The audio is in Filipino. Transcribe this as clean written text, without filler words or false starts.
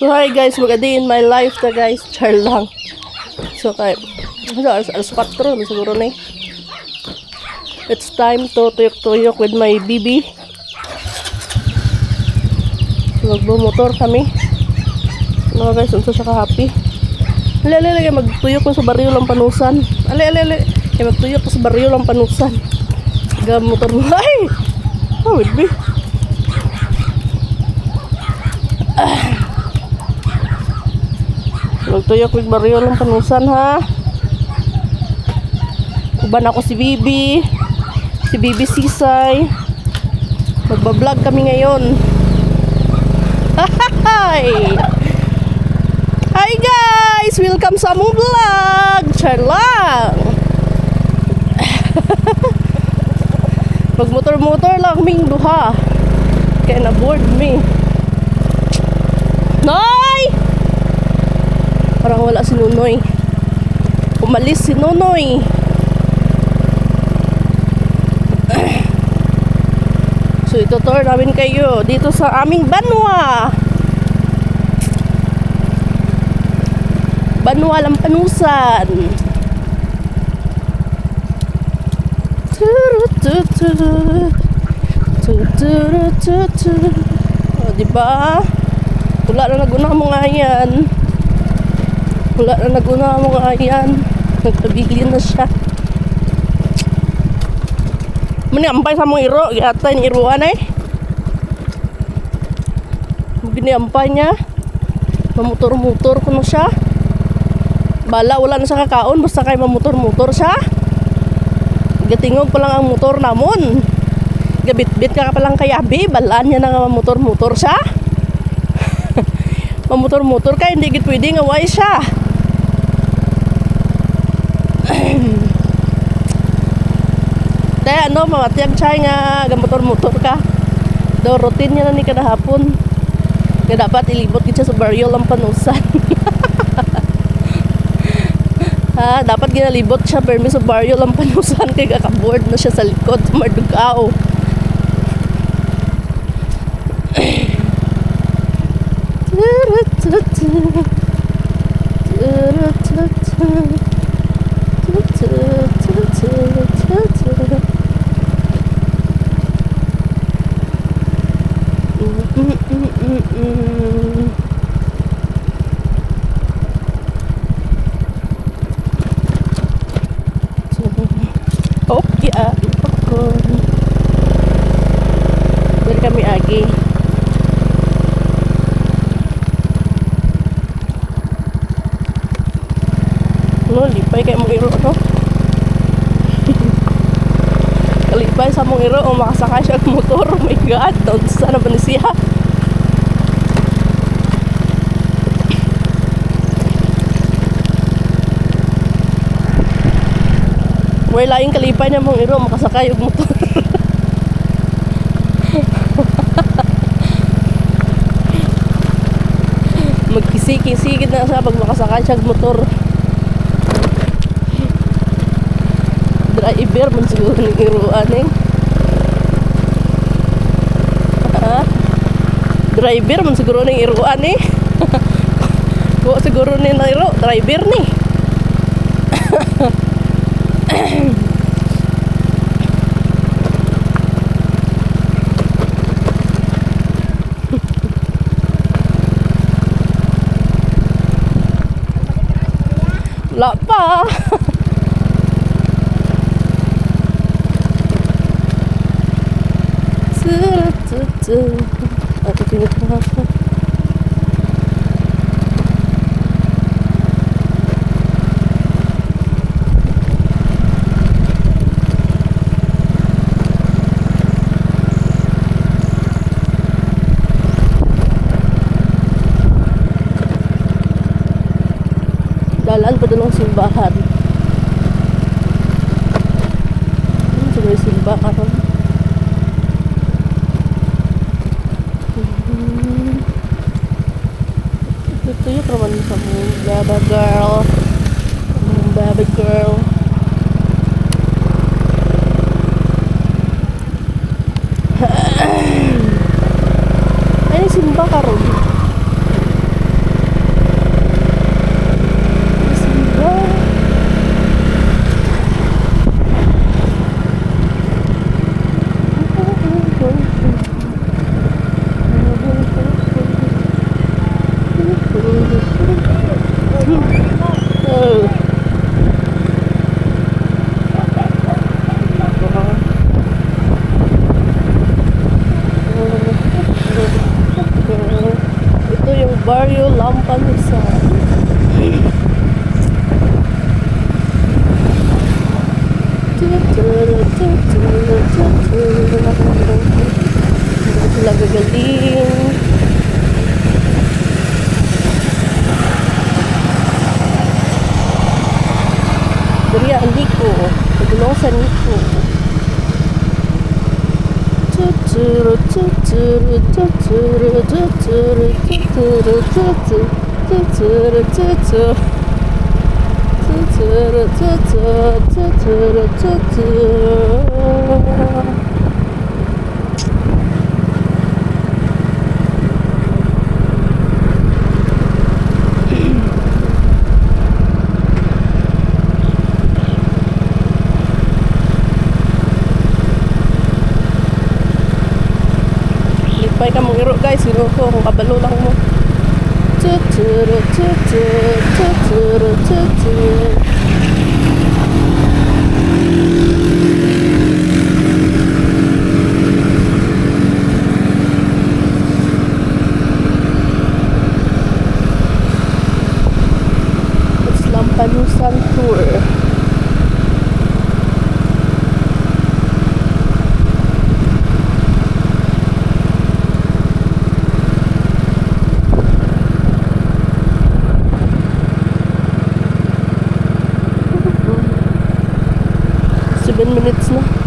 So hi guys, mag-a-day in my life na guys. Char lang. So kay alas 4 na siguro na eh. It's time to tuyok-tuyok with my bibi. Magbumotor kami. Mga guys, unsa siya ka-happy. Alay, magtuyok ko sa baryo lang panusan. Alay. Magtuyok ko sa baryo lang panusan. Motor mo. Ay! Oh, with me. Magtuyok with baryo lang panusan ha. Uban ako si Bibi. Si Bibi Sisay. Magbablog kami ngayon. Hi guys! Welcome sa among vlog! Char lang! Magmotor-motor lang ming duha. Kaya na-board me. Noy! Parang wala si Nunoy. Umalis si Nunoy. So itutur namin kayo dito sa aming Banwa. Banwa Lampanusan. O diba? Wala na naguna mo nga yan. Wala na naguna mo nga yan. Nagpabilin na siya. Maniampay sa mong iro. Yata yung iruan eh. Giniampay niya. Mamotor-motor ko na siya. Bala, wala na siya kakaon. Basta kayo mamotor-motor siya. Gatingog pa lang ang motor namon. Gabit-bit ka pa lang kaya abi. Balaan niya na nga mamotor-motor siya. Mamotor-motor ka, hindi git pwede nga way siya. Kaya ano, mamatiyag siya nga gamotor-motor ka. Do routine niya na ni kada hapon. Nga dapat ilibot gid siya sa baryo Lampanusan. Ha, dapat ginalibot siya permi sa baryo Lampanusan kay kaka-board na siya sa likod sa Mardugao. Okay, popcorn. Dari kami agi. No, lipay kayo mong iro, no? Kalipay sa mong iro, o makasakay siya ang motor. Oh my God, doon sana ba ni siya? May laing kalipay niya mong iro, makasakay yung motor. Magkisi-kisigid na siya pag makasakay siya motor. Driver man siguro ng iruan eh. Driver man siguro ng iruan eh. Kung siguro ni na iro, driver ni. Wala pa. Ako pinagpapa. Dalaan pa doon ang simbahan. Siguro yung simba karon. Tuyok naman sa mong baba girl. Mong baba girl. Ay, simba karon. Oh. Ito yung Barrio Lampanisan. Hindi sila gagaling. Dari ang Nico. Pagulong sa Nico. Tuturu tuturu tuturu tuturu tuturu tuturu tuturu tuturu tuturu tuturu tuturu. Lipay ka mong iro guys, iro ko kung kabalo lang mo. Tuturu tuturu tuturu tuturu. It's Lampanisan Tour. Minutes na.